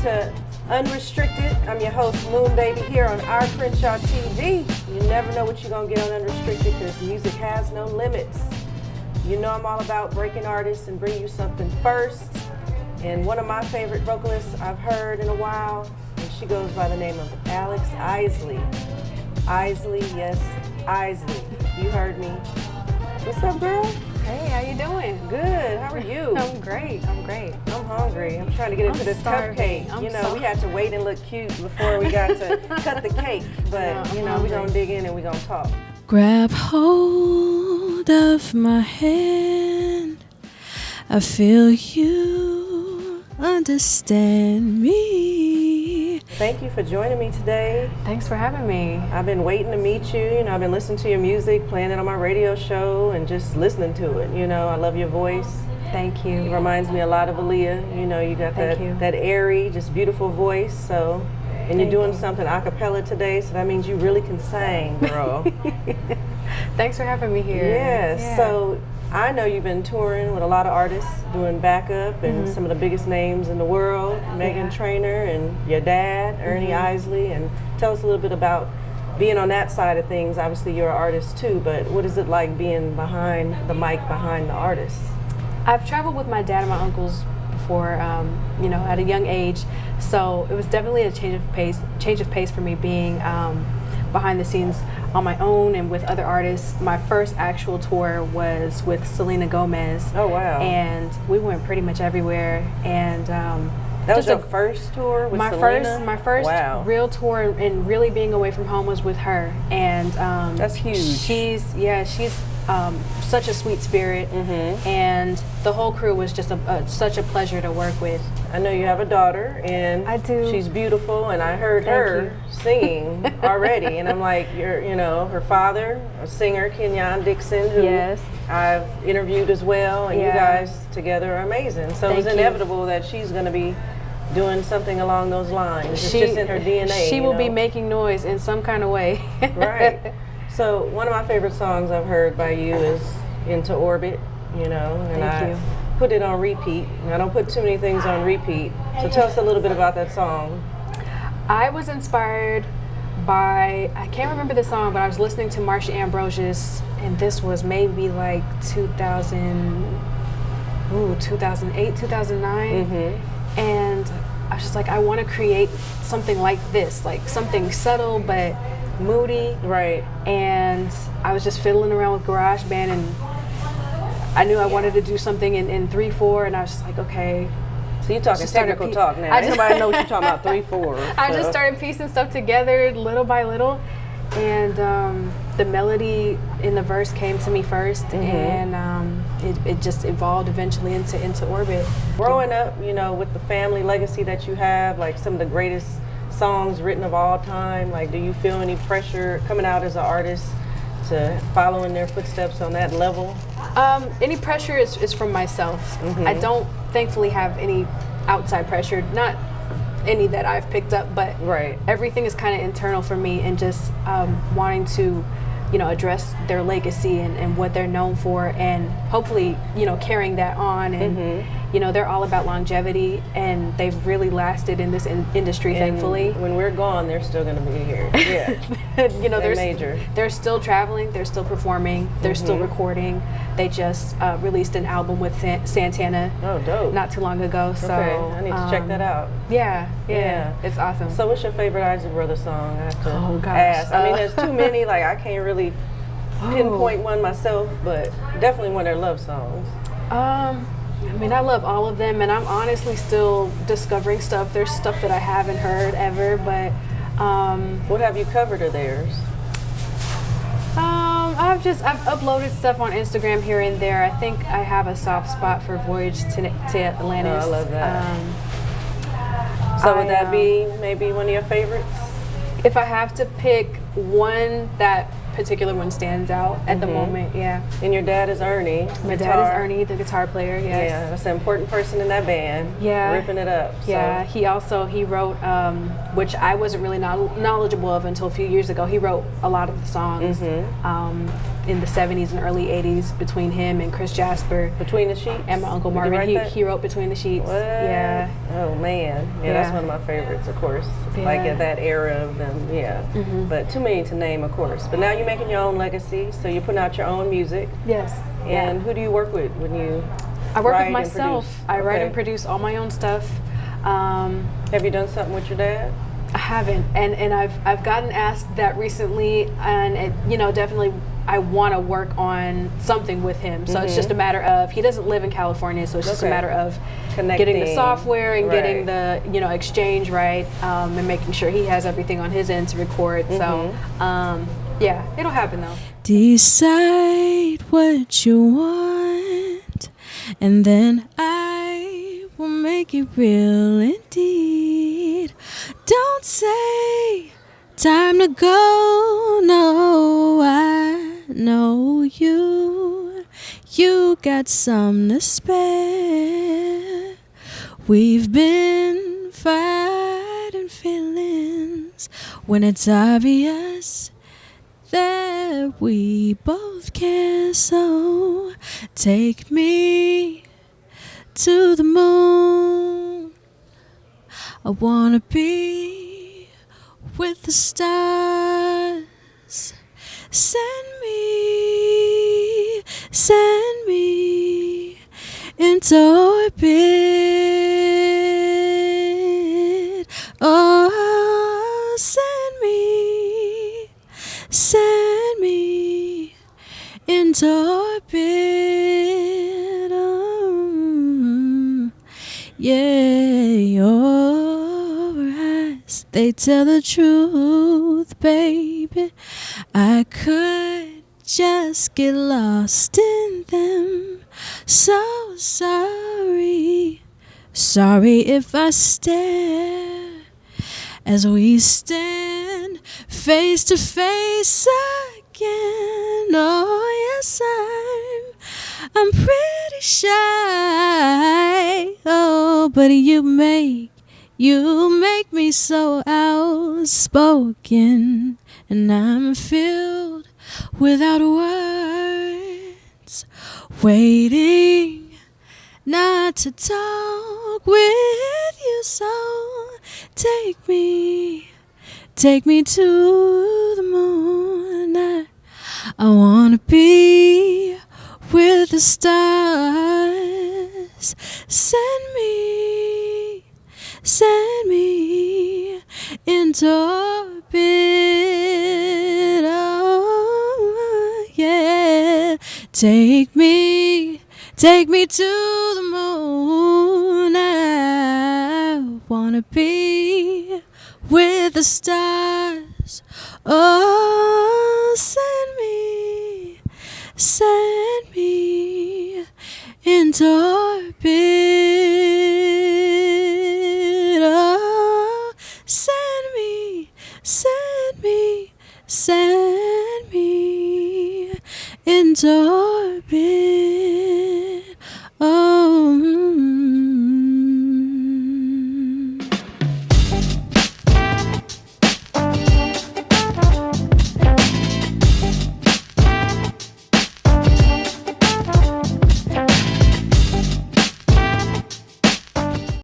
to Unrestricted. I'm your host, Moonbaby, here on our Crenshaw TV. You never know what you're going to get on Unrestricted because music has no limits. You know I'm all about breaking artists and bring you something first. And one of my favorite vocalists I've heard in a while, and she goes by the name of Alex Isley. Isley, yes, Isley. You heard me. What's up, girl? Hey, how you doing? Good. How are you? I'm great. I'm hungry. I'm trying to get into this cupcake. We had to wait and look cute before we got to cut the cake. But, we're going to dig in and we're going to talk. Grab hold of my hand. I feel you understand me. Thank you for joining me today. Thanks for having me. I've been waiting to meet you. I've been listening to your music, playing it on my radio show, and just listening to it. I love your voice. Thank you. It reminds me a lot of Aaliyah. You got that airy, just beautiful voice. So, and you're doing something a cappella today, so that means you really can sing, girl. Thanks for having me here. Yeah. So I know you've been touring with a lot of artists, doing backup, and some of the biggest names in the world, Meghan Trainor and your dad, Ernie Isley. And tell us a little bit about being on that side of things. Obviously, you're an artist too, but what is it like being behind the mic, behind the artist? I've traveled with my dad and my uncles before, at a young age. So it was definitely a change of pace for me being behind the scenes on my own and with other artists. My first actual tour was with Selena Gomez. Oh, wow. And we went pretty much everywhere. And that was your first tour with Selena? My first real tour and really being away from home was with her. And that's huge. She's such a sweet spirit, and the whole crew was just such a pleasure to work with. I know you have a daughter, and I do. She's beautiful, and I heard her singing already, and I'm like, her father, a singer, Kenyon Dixon, who I've interviewed as well, and you guys together are amazing. So it's inevitable that she's going to be doing something along those lines. It's just in her DNA. She will be making noise in some kind of way. Right. So one of my favorite songs I've heard by you is Into Orbit, and I put it on repeat. And I don't put too many things on repeat. So tell us a little bit about that song. I was inspired by, I can't remember the song, but I was listening to Marsha Ambrosius, and this was maybe like 2008, 2009. And I was just like, I want to create something like this, like something subtle but moody. Right. And I was just fiddling around with GarageBand, and I knew I wanted to do something in 3/4, and I was just like, okay. So you're talking technical talk now. Everybody knows what you're talking about, 3/4. I just started piecing stuff together little by little, and the melody in the verse came to me first, and it just evolved eventually into Orbit. Growing up, with the family legacy that you have, like some of the greatest songs written of all time, like do you feel any pressure coming out as an artist to follow in their footsteps on that level? Any pressure is from myself. I don't thankfully have any outside pressure, not any that I've picked up, but everything is kind of internal for me, and just wanting to address their legacy and what they're known for, and hopefully carrying that on. And they're all about longevity, and they've really lasted in this industry, thankfully. When we're gone, they're still going to be here. Yeah. They're major. They're still traveling, they're still performing, they're still recording. They just released an album with Santana. Oh, dope. Not too long ago. So I need to check that out. Yeah. It's awesome. So what's your favorite Isley Brothers song? I have to ask. I mean, there's too many, like I can't really pinpoint one myself, but definitely one of their love songs. I love all of them, and I'm honestly still discovering stuff. There's stuff that I haven't heard ever, but what have you covered of theirs? I've uploaded stuff on Instagram here and there. I think I have a soft spot for Voyage to Atlantis. Oh, I love that. So would that be maybe one of your favorites? If I have to pick one, that particular one stands out at the moment. And your dad is Ernie. My dad is Ernie, the guitar player. Yes. Yeah, that's an important person in that band. Yeah, ripping it up. So. Yeah, he wrote, which I wasn't really knowledgeable of until a few years ago. He wrote a lot of the songs. in the 70s and early 80s between him and Chris Jasper. Between the Sheets? And my Uncle Did you Marvin. write that? He wrote Between the Sheets. What? Yeah. Oh, man. Yeah, that's one of my favorites, of course. Yeah. Like at that era of them, yeah. But too many to name, of course. But now you're making your own legacy, so you're putting out your own music. Yes. And who do you work with when you I work write with myself. and produce? I write Okay. and produce all my own stuff. Have you done something with your dad? I haven't, and I've gotten asked that recently, and it, you know, definitely I want to work on something with him. So it's just a matter of, he doesn't live in California, so it's just a matter of getting the software and getting the, you know, exchange right, and making sure he has everything on his end to record. So yeah, it'll happen though. Decide what you want, and then I will make it real indeed. Don't say time to go. No, I know you. You got some to spare. We've been fighting feelings when it's obvious that we both care. So take me to the moon. I wanna be with the stars. Send me into orbit. Oh, send me into orbit. Yeah, your eyes, they tell the truth, baby. I could just get lost in them. So sorry if I stare as we stand face to face again. Oh yes, I'm pretty shy. Oh, but you make me so outspoken, and I'm filled without words, waiting not to talk with you. So take me to the moon. I wanna be with the stars. Send me into orbit. Oh, yeah. Take me to the moon. I wanna be with the stars. Oh, send me into orbit.